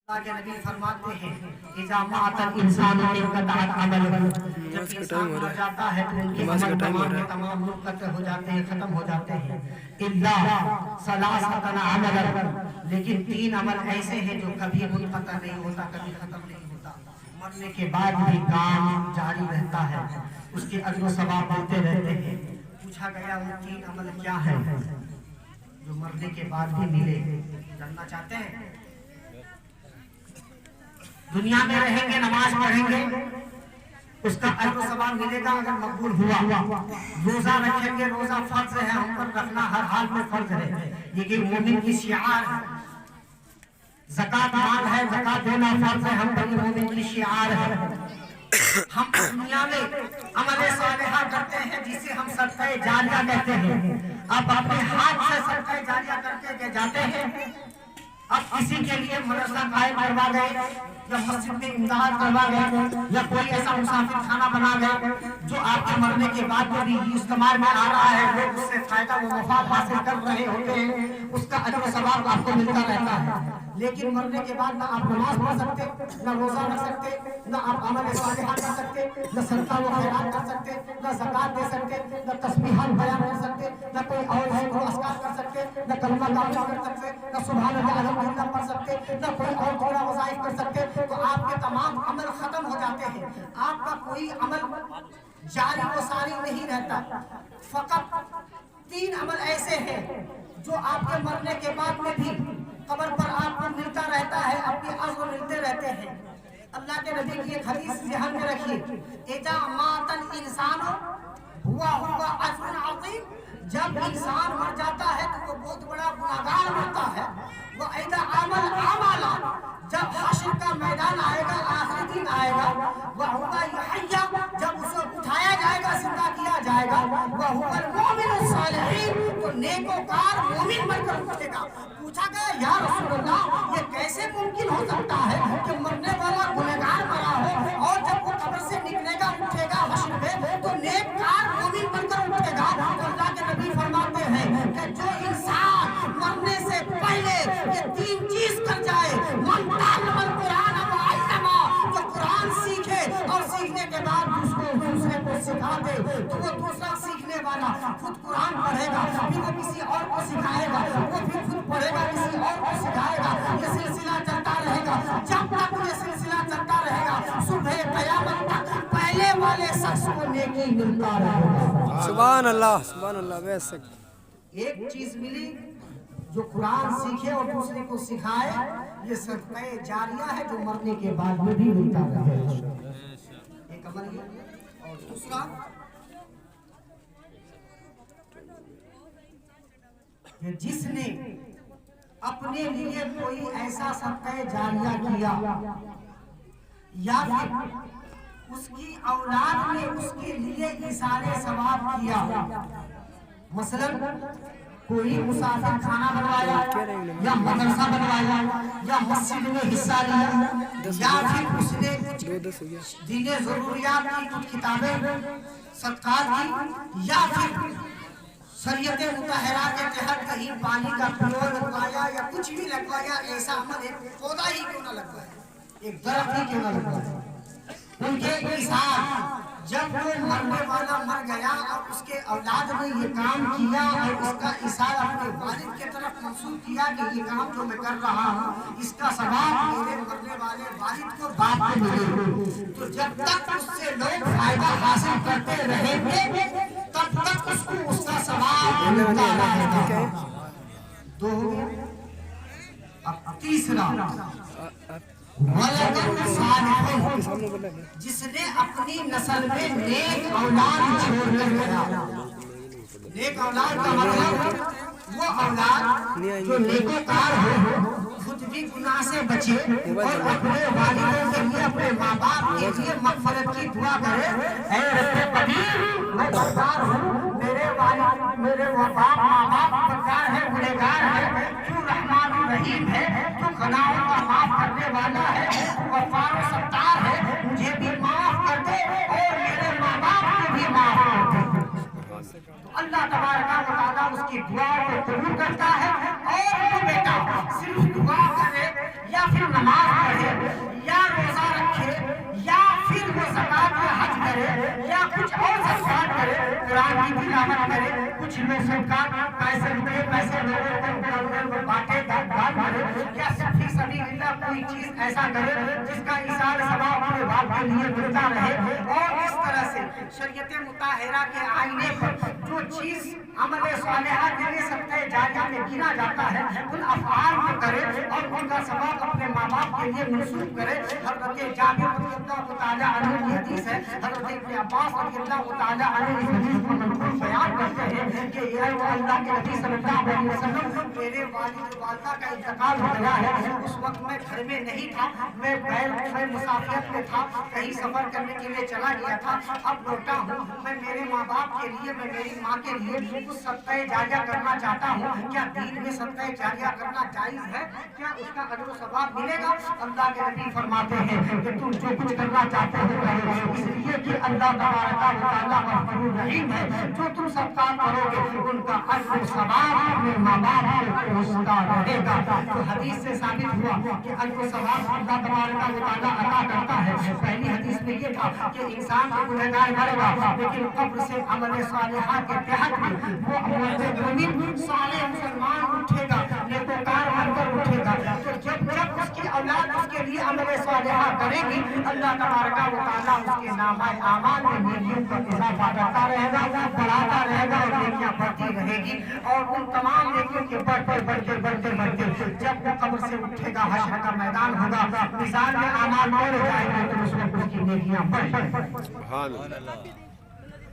اللہ کے نبی فرماتے ہیں اذا مات الانسان انقطع عمله، جب انسان مر جاتا ہے تو ان کے عمل تمام منقطع ہو جاتے ہیں، ختم ہو جاتے ہیں، الا ثلاثه عملا، لیکن 3 عمل ایسے ہیں جو کبھی منقطع نہیں ہوتا، کبھی ختم نہیں ہوتا، مرنے کے بعد بھی کام جاری رہتا ہے، اس کے اجر و ثواب ملتے رہتے ہیں۔ پوچھا گیا وہ 3 عمل کیا ہیں جو مرنے کے بعد بھی ملے؟ جاننا چاہتے ہیں؟ دنیا میں رہیں گے، نماز پڑھیں گے، اس کا اجر و ثواب ملے گا اگر مقبول ہوا۔ روزہ رکھیں گے، روزہ فرض ہے، ہم پر رکھنا ہر حال میں فرض ہے، یہ مومن کی شعار ہے۔ زکوٰۃ مال ہے، زکوٰۃ دینا فرض ہے، ہم پر مومن کی شعار ہے۔ ہم دنیا میں عمل صالحہ کرتے ہیں جسے ہم صدقہ جاریہ کہتے ہیں، اب اپنے ہاتھ سے صدقہ جاریہ کرتے کے جاتے ہیں۔ اب کسی کے لیے مدرسہ قائم کروا گئے یا مسجد میں امداد کروا گئے یا کوئی ایسا مسافر خانہ بنا گئے جو آپ کے مرنے کے بعد بھی استعمال میں آ رہا ہے، لوگ اس سے فائدہ و مفاد حاصل کر رہے ہوتے ہیں، اس کا اجر و ثواب آپ کو ملتا رہتا ہے۔ لیکن مرنے کے بعد نہ آپ نماز پڑھ سکتے، نہ روزہ رکھ سکتے، نہ آپ عمل صالحہ کر سکتے، نہ صدقہ و خیرات کر سکتے، نہ زکوٰۃ دے سکتے، نہ تسبیحات بیان کر سکتے، نہ کوئی اور ذکر و اذکار کر سکتے، نہ کلمہ تعریف کر سکتے، نہ سبحان اللہ الحمدللہ پڑھ سکتے، نہ کوئی اور تھوڑا وظائف کر سکتے، تو آپ کے تمام عمل ختم ہو جاتے ہیں، آپ کا کوئی عمل جاری و ساری نہیں رہتا۔ فقط 3 عمل ایسے ہیں جو آپ کے مرنے کے بعد میں بھی قبر پر آپ کو ملتا رہتا ہے، آپ کے عزم ملتے رہتے ہیں۔ اللہ کے نبی کی ایک حدیث ذہن میں رکھیے، اذا مات الانسان ہوا اجر عظیم، جب انسان مر جاتا ہے تو وہ بہت بڑا گناہگار مرتا ہے۔ وَإِذَا عَمَلَ عَمَلًا، جب حشر کا میدان آئے گا، آخری دن آئے گا، وَهُوَ يُحْيَىٰ، جب اسے اٹھایا جائے گا، زندہ کیا جائے گا، وَهُوَ الْمُؤْمِنُ الصَّالِحِينَ، تو نیکوکار مومن بن کر اٹھے گا۔ پوچھا گیا یا رسول اللہ یہ کیسے ممکن ہو سکتا ہے کہ مرنے والا گنہگار مرا ہو اور جب وہ قبر سے نکلے گا، اٹھے گا حشر میں تو نیکوکار مومن بن کر اٹھے گا؟ اللہ کے نبی فرماتے ہیں کہ جو انسان مرنے سے پہلے یہ 3 چیز کر جائے، من تعلم القرآن وعلمہ، جو قرآن سیکھے اور سیکھنے کے بعد دوسرے کو سکھا دے، تو وہ دوسرا سیکھنے والا خود قرآن پڑھے گا، پھر وہ کسی اور کو سکھائے گا، وہ پھر خود پڑھے گا، کسی اور کو سکھائے گا، یہ سلسلہ چلتا رہے گا، جب تک یہ سلسلہ چلتا رہے گا صبح قیامت تک پہلے والے شخص کو نیکی ملتا رہے گا۔ سبحان اللہ، سبحان اللہ۔ بے شک ایک چیز ملی جو قرآن سیکھے اور دوسرے کو سکھائے، یہ صدقہ جاریہ ہے جو مرنے کے بعد میں بھی ملتا رہے گا۔ ایک عمل یہ، اور دوسرا کہ جس نے اپنے لیے کوئی ایسا صدقہ جاریہ کیا یا پھر اس کی اولاد نے اس کے لیے ایصال ثواب کیا، مثلا کوئی مسافر خانہ بنوایا یا مدرسہ بنوایا یا مسجد میں حصہ لیا یا پھر اس نے دین ضروریات کی کچھ کتابیں صدقات کی یا پھر شریعت مطہرہ کے تحت کہیں پانی کا پیور لگوایا یا کچھ بھی لگوایا، ایسا عمل ایک پودا ہی کیوں نہ لگوایا، ایک درخت ہی کیوں نہ لگوایا، ان کے انسان جب وہ مرنے والا مر گیا اور اس کے اولاد نے یہ کام کیا اور اس کا اثار اپنے والد کے طرف منسوب کیا کہ یہ کام جو میں کر رہا ہوں اس کا ثواب میرے مرنے والے والد کو باپ کو ملے، تو جب تک اس سے لوگ فائدہ حاصل کرتے رہیں گے تب تک اس کو اس کا ثواب ملتا رہے گا۔ 2 ہو گیا۔ اب تیسرا، وَلَدٌ صَالِحٌ، جس نے اپنی نسل میں نیک اولاد چھوڑ کر گیا۔ نیک اولاد کا مطلب وہ اولاد جو نیکوکار ہو، خود بھی گناہ سے بچے اور اپنے والدوں کے لیے، اپنے ماں باپ کے لیے مغفرت کی دعا کرے، اے رب قدیر میں گنہگار ہوں، میرے والد میرے باپ ماں باپ گنہگار ہے، گنہگار ہے، تو رحمان رحیم ہے، تو گناہوں کا معاف کرنے والا ہے، غفار و ستار ہے، مجھے بھی معاف کر دے اور میرے ماں باپ کو بھی معاف کر دے۔ تو اللہ تبارک و تعالیٰ اس کی دعا کو قبول کرتا ہے، اور وہ بیٹا صرف دعا کرے یا پھر नमाज पढ़े या रोजा रखे या फिर वो ज़कात या हज करे या कुछ और ज़कात करे, कुरान की तिलावत करे, कुछ लोग सरकार पैसे लोगों को बांटे दान करे या फिर सभी कोई चीज ऐसा करे जिसका इशार सवाब अपने बाप के लिए मिलता रहे। और इस तरह से शरीयत मुताहिरा के आईने पर जो चीज अमल सालिहा के सबसे जारिया में गिना जाता है उन अफआल को करे और उनका सवाब अपने माँ बाप के लिए मंसूब करे। हज़रत जाबिर रज़ियल्लाहु तआला अन्हु की हदीस है, हज़रत इब्न अब्बास रज़ियल्लाहु तआला अन्हु इस हदीस को मनक़ूल बयान करते हैं कि ये अल्लाह के नबी सल्लल्लाहु अलैहि वसल्लम मेरे वालिद वालिदा का इंतकाल हो गया है, उस वक्त मैं घर में नहीं था, मैं मुसाफियत में था, कहीं सफर करने के लिए चला गया था, अब लौटा हूँ। मैं मेरे माँ बाप के लिए, मैं मेरी माँ के लिए कुछ सदका जारिया करना चाहता हूँ। क्या दीन में सदका जारिया करना जायज है? क्या उसका अजर सवाब मिलेगा? अल्लाह के नबी फरमाते हैं कि तुम जो कुछ करना चाहते हो करो, इसलिए कि अल्लाह तबारक व तआला गफूर रहीम है। जो तुम सदका करोगे उनका अजर सवाब अपने माँ बाप को पहुँचता रहेगा। तो हदीस से साबित हुआ कि अजर सवाब अल्लाह तबारक व तआला अता करता है। पहली हदीस में ये था कि इंसान को गुनहगार मरेगा लेकिन कब्र से अमल सालिहा के तहत वो मोमिन साले मुसलमान उठेगा, नेकोकार बनकर उठेगा। तो जब उसकी औलाद उसके लिए अमल सालिहा करेगी, अल्लाह तबारक व तआला उसके नामाए आमाल में नेकियों का इजाफा करता रहेगा, बढ़ाता रहेगा और नेकियां बढ़ती रहेगी। और उन तमाम नेकियों के बढ़ते जब वो कब्र से उठेगा, हश्र का मैदान होगा, मिजान में आमाल बढ़ जाएंगे तो उसमें उसकी नेकियां बढ़।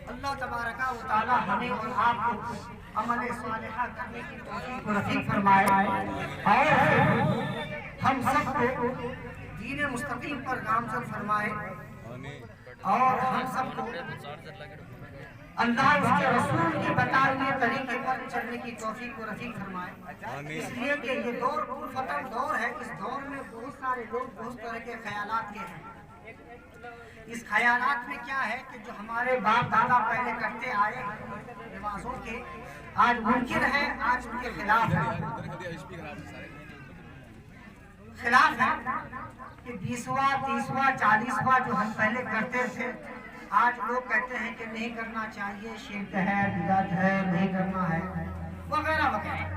अल्लाह तबारक व तआला हमें और आपको अमल सालिहा करने की तौफीक नसीब फरमाए और हम सबको दीन मुस्तकीम पर गामज़न फरमाए और हम सबको अल्लाह उसके रसूल के बताए हुए तरीके पर चलने की तौफीक को रफीक फरमाए। इसलिए कि ये दौर फतन दौर है, इस दौर में बहुत सारे लोग बहुत तरह के ख्यालात के हैं। इस ख्यालात में क्या है कि जो हमारे बाप दादा पहले करते आए रिवाजों के आज मुमकिन है, आज उनके खिलाफ है कि 20वां 30वां 40वां जो हम पहले करते थे आज लोग कहते हैं कि नहीं करना चाहिए, शिर्क है, बिदअत है, नहीं करना है वगैरह वगैरह।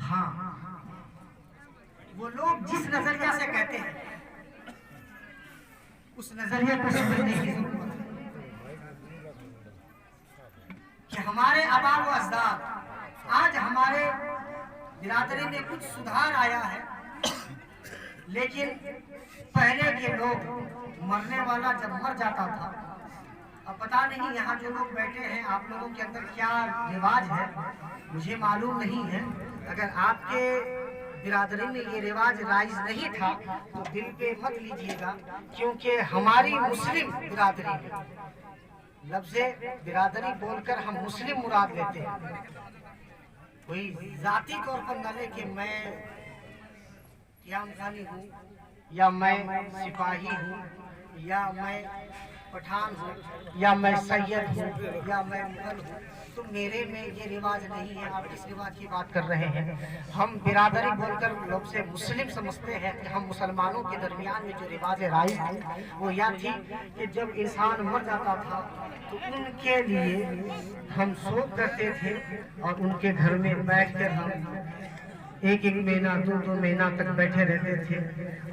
हाँ, वो लोग जिस नजरिया से कहते हैं उस नजरिए को समझने की जरूरत है कि हमारे आबा व अजदाद आज हमारे बिरादरी में कुछ सुधार आया है, लेकिन पहले के लोग मरने वाला जब मर जाता था, अब पता नहीं यहाँ जो लोग बैठे हैं आप लोगों के अंदर क्या रिवाज है मुझे मालूम नहीं है। अगर आपके बिरादरी में ये रिवाज राइज नहीं था तो दिल पे मत लीजिएगा, क्योंकि हमारी मुस्लिम बिरादरी में लफ्ज़े बिरादरी बोलकर हम मुस्लिम मुराद लेते हैं। कोई जाती तौर पर न ले कि मैं यामखानी हूँ या मैं सिपाही हूँ या मैं पठान हूँ या मैं सैयद हूँ या मैं मुगल हूँ, तो मेरे में ये रिवाज नहीं है। आप किस रिवाज की बात कर रहे हैं? हम बिरादरी बोलकर लोग से मुस्लिम समझते हैं कि हम मुसलमानों के दरमियान में जो रिवाज राइज थी वो यह थी कि जब इंसान मर जाता था तो उनके लिए हम शोक करते थे और उनके घर में बैठकर हम एक महीना 2 महीना तक बैठे रहते थे।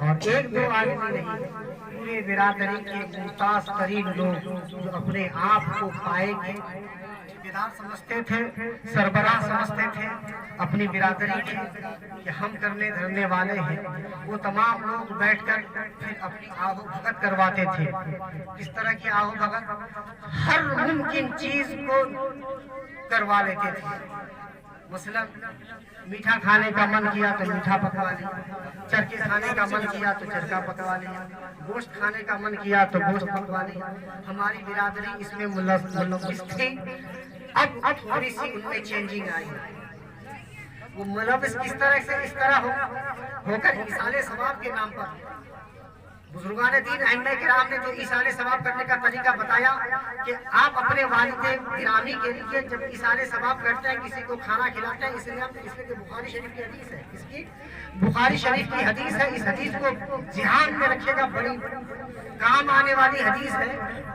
और 1-2 आदमी नहीं, पूरे बिरादरी के मुमताज तरीन लोग जो अपने आप को पाए ठेकेदार समझते थे, सरबराह समझते थे अपनी बिरादरी के कि हम करने धरने वाले हैं, वो तमाम लोग बैठकर फिर अपनी आहू भगत करवाते थे। इस तरह की आहू भगत हर मुमकिन चीज को करवा लेते थे। मसलन मीठा खाने का मन किया तो मीठा पकवा लिया, चरके खाने का मन किया तो चरका पकवा लिया, गोश्त खाने का मन किया तो गोश्त पकवा लिया। हमारी बिरादरी इसमें मुलव्वस थी। अब थोड़ी सी उनमें चेंजिंग आई। वो मुलव्वस किस तरह से इस तरह होकर इसाले सवाब के नाम पर बुजुर्गान दीन अइम्मा किराम ने जो ईसाले सवाब करने का तरीका बताया कि आप अपने वालिदैन गिरामी के लिए जब ईसाले सवाब करते हैं, किसी को खाना खिलाते हैं, इसलिए कि बुखारी शरीफ की हदीस है। इसकी बुखारी शरीफ की हदीस है। इस हदीस को ध्यान में रखिएगा, बड़ी काम आने वाली हदीस है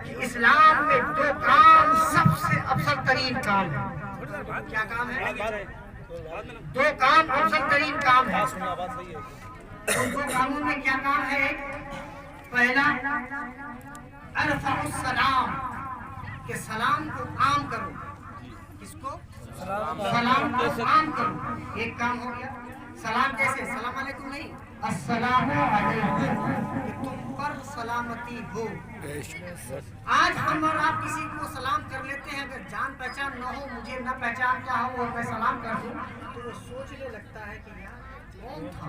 कि इस्लाम में दो काम सबसे अफजल तरीन काम है। क्या काम है? दो काम अफजल तरीन काम है। उन दो कामों में क्या काम है? पहला अरफ़उस सलाम, कि सलाम को आम करो। किसको? सलाम को आम करो। एक काम हो गया। सलाम कैसे? सलाम अलैकुम नहीं, अस्सलामु अलैकुम, कि तुम पर सलामती हो। आज हम और आप किसी को सलाम कर लेते हैं, अगर जान पहचान न हो, मुझे न पहचानता हो और मैं सलाम कर दूं तो वो सोचने लगता है कि यार कौन था।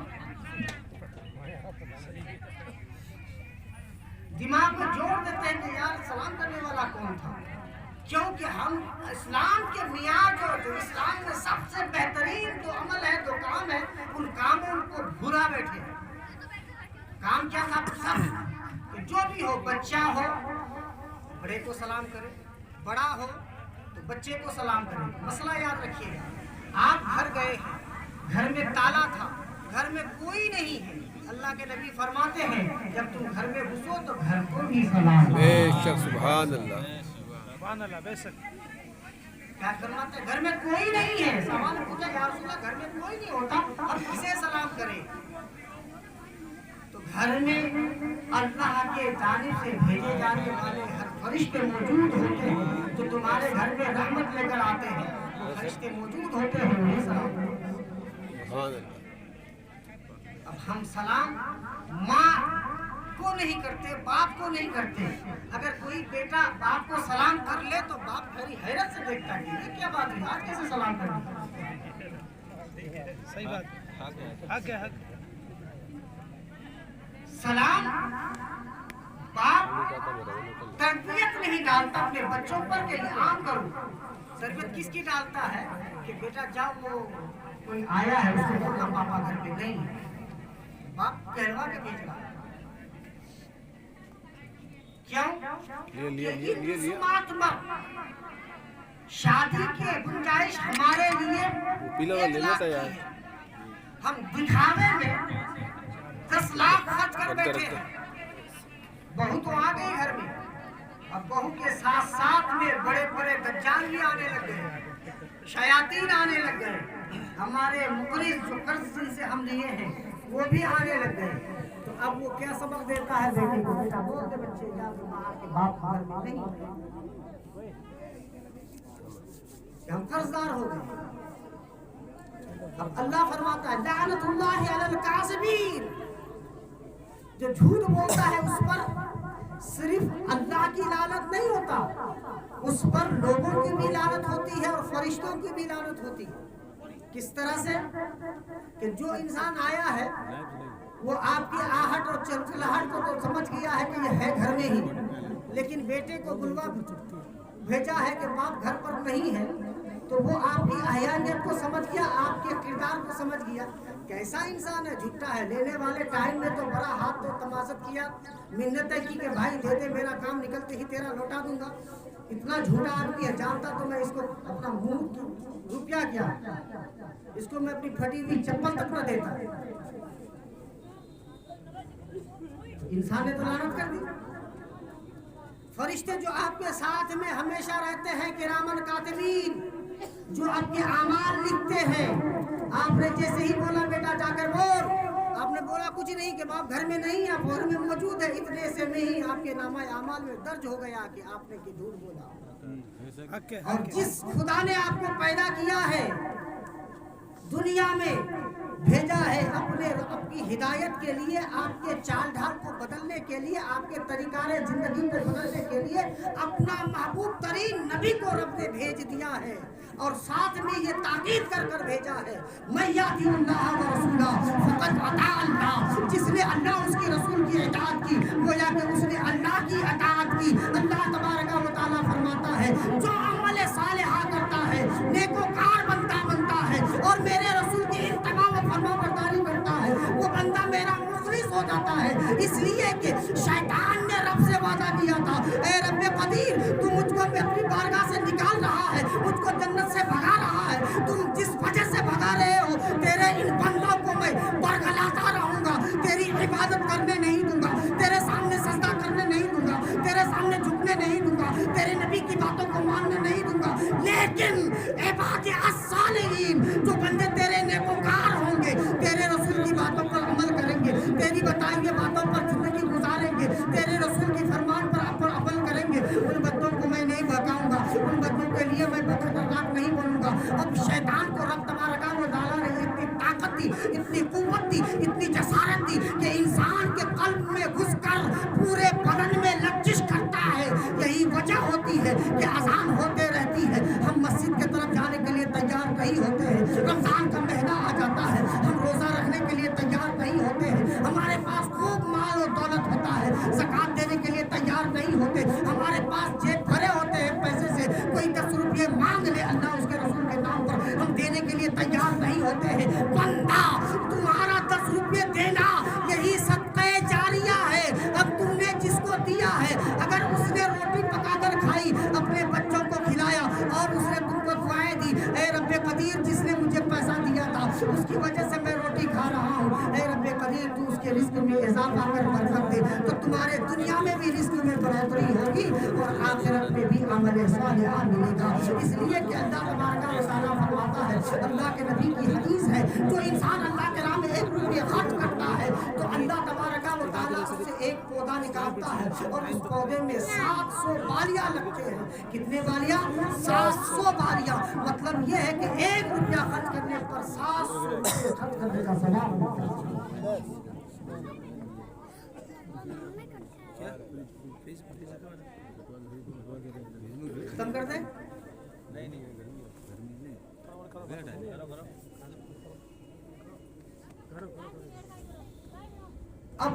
दिमाग में जोड़ देते हैं कि यार सलाम करने वाला कौन था, क्योंकि हम इस्लाम के मियाद और जो इस्लाम में सबसे बेहतरीन जो अमल है, जो काम है, उन कामों को भुला बैठे हैं। काम क्या था? सब कि जो भी हो, बच्चा हो बड़े को सलाम करे, बड़ा हो तो बच्चे को सलाम करे। मसला याद रखिएगा, आप घर गए हैं, घर में ताला था, घर में कोई नहीं है, अल्लाह के नबी फरमाते हैं जब तुम घर में घुसो तो घर को भी सलाम करो। बेशक, सुभान अल्लाह, बेशक। क्या फरमाते हैं? घर में कोई नहीं है। सवाल पूछा, या रसूल अल्लाह घर में कोई नहीं होता, अब किसे सलाम करें? तो घर में अल्लाह के जानिब से भेजे जाने वाले हर फरिश्ते मौजूद होते हैं, जो तुम्हारे घर में रहमत लेकर आते हैं, वो फरिश्ते मौजूद होते हैं, उन्हें सलाम करो। अब हम सलाम माँ को नहीं करते, बाप को नहीं करते। अगर कोई बेटा बाप को सलाम कर ले तो बाप बड़ी हैरत से देखता है, ये क्या बात है, आज कैसे सलाम कर? सही बात, हक है, हक। सलाम बाप तरबियत नहीं डालता अपने बच्चों पर के आम करो। तरबियत किसकी डालता है कि बेटा जाओ, वो कोई आया है उसको बोलना पापा घर पे नहीं है, बाप कहलवा के भेज रहा है। क्यों? शादी की गुंजाइश हमारे लिए हम दिखावे में 10 लाख खर्च कर बैठे हैं। बहू तो आ गई घर में, अब बहू के साथ साथ में बड़े बड़े दज्जाल भी आने लग गए, शयातीन आने लग गए। हमारे मुकरिस जो कर्ज जिनसे हम लिए हैं वो भी आने लग गए। तो अब वो क्या सबक देता है बेटे को? बेटा बोल दे बच्चे, जा के बाप घर में नहीं, हम कर्जदार हो गए। अब अल्लाह फरमाता है लानतुल्लाहि अलल काज़िबीन, जो झूठ बोलता है उस पर सिर्फ अल्लाह की लानत नहीं होता, उस पर लोगों की भी लानत होती है और फरिश्तों की भी लानत होती है। किस तरह से? कि जो इंसान आया है वो आपकी आहट और चलचलाहट को तो समझ गया है कि ये है घर में ही, लेकिन बेटे को बुलवा भेजा है कि बाप घर पर नहीं है, तो वो आपकी अहयानियत को समझ गया, आपके किरदार को समझ गया। कैसा इंसान है, झूठा है। लेने वाले टाइम में तो बड़ा हाथ तो तमाशत किया, मिन्नतें की कि भाई दे दे, मेरा काम निकलते ही तेरा लौटा दूंगा। इतना झूठा आदमी है, जानता तो मैं इसको अपना मुंह रुपया क्या, इसको मैं अपनी फटी हुई चप्पल तक न देता। इंसान ने तो लानत कर दी। फरिश्ते जो आपके साथ में हमेशा रहते हैं, किरामन कातिबीन, जो आपके आमाल लिखते हैं। आपने जैसे ही बोला बेटा जाकर बोल, आपने बोला कुछ नहीं कि बाप घर में नहीं, आप घर में मौजूद है, इतने से में ही आपके नामा आमाल में दर्ज हो गया कि आपने की झूठ बोला। और जिस खुदा ने आपको पैदा किया है, दुनिया में भेजा है आपकी हिदायत के लिए, आपके चाल ढाल को बदलने के लिए, आपके तरीकारे जिंदगी को बदलने के लिए अपना महबूब तरीन नबी को रब ने भेज दिया है, और साथ में ये ताकीद कर कर भेजा है, मैं यातिउल्लाह व रसूला फक़द अता अल्लाह, जिसने अल्लाह उसके रसूल की इताअत की, गोया कि उसने अल्लाह की इताअत की। अल्लाह तबारक व तआला फरमाता है, जो अमल सालिहा करता है, नेकोकार बनता है और मेरे रसूल की इत्तिबा व फरमाबरदारी करता है, वो बंदा मेरा मुखलिस होता जाता है, इसलिए कि शैतान ने रब से वादा किया था, ए रब कदीर तू मुझको अपनी बारगाह से निकाल रहा है, मुझको जन्नत से भगा रहा है, तुम जिस वजह से भगा रहे हो तेरे इन बंदों को मैं बरगलाता रहूंगा, तेरी इबादत करने नहीं दूंगा, तेरे सामने सजदा करने नहीं दूंगा, तेरे सामने झुकने नहीं दूंगा, तेरे नबी की बातों को मानने नहीं दूंगा, लेकिन इबाद अस्सालिहीन जो बंदे तेरे नेकोकार होंगे, तेरे रसूल की बातों पर अमल करेंगे, तेरी बताई हुई बातों पर जिंदगी गुजारेंगे, तेरे रसूल की फरमान पर अमल करेंगे, उन बच्चों को मैं नहीं भगाऊंगा, उन बच्चों के लिए मैं खतरनाक नहीं बनूंगा। अब शैतान को रब तबारक व तआला ने इतनी ताकत दी, इतनी कुव्वत दी, इतनी जसारत दी कि इंसान के कल्ब में घुसकर पूरे बदन में लर्जिश करता है। यही वजह होती है कि अजान होते रहती है, हम मस्जिद की तरफ जाने के लिए तैयार नहीं होते हैं, रमजान का महीना आ जाता है, हम रोजा रखने के लिए तैयार नहीं होते हैं, हमारे पास खूब माल और दौलत होता है, ज़कात देने के लिए तैयार नहीं होते, हमारे पास जेब भरे होते हैं पैसे से, कोई 10 रुपये मांग ले अल्लाह उसके रसूल के नाम पर, हम देने के लिए तैयार नहीं होते हैं। बंदा तुम्हारा 10 रुपये देना यही सदक़े जारिया है। अब तुमने जिसको दिया है, अगर उसने रोटी पकाकर खाई, अपने बच्चों को खिलाया और उसने तुमको दुआएं दी, ए रब्बे कदीर जिसने मुझे पैसा दिया था उसकी वजह से मैं रोटी खा रहा हूँ, ए रब्बे कदीर तू उसके रिस्क में इजाफा कर बरकत दे, तो तुम्हारे दुनिया में भी रिस्क में बढ़ोतरी होगी और आखिरत में भी अमल सालिह मिलेगा। इसलिए कि अल्लाह तबारक व तआला फरमाता है, अल्लाह के नबी की हदीस है, जो इंसान अल्लाह के राह में 1 रुपया खर्च करता है तो अल्लाह तबारक व तआला उससे एक पौधा निकालता है और उस पौधे में 700 बालियां लगते हैं। कितने बालियां? 700 बालियां। मतलब यह है कि 1 रुपया खर्च करने पर 700 रुपये खर्च करने का सवाब होता है। खत्म कर दे। अब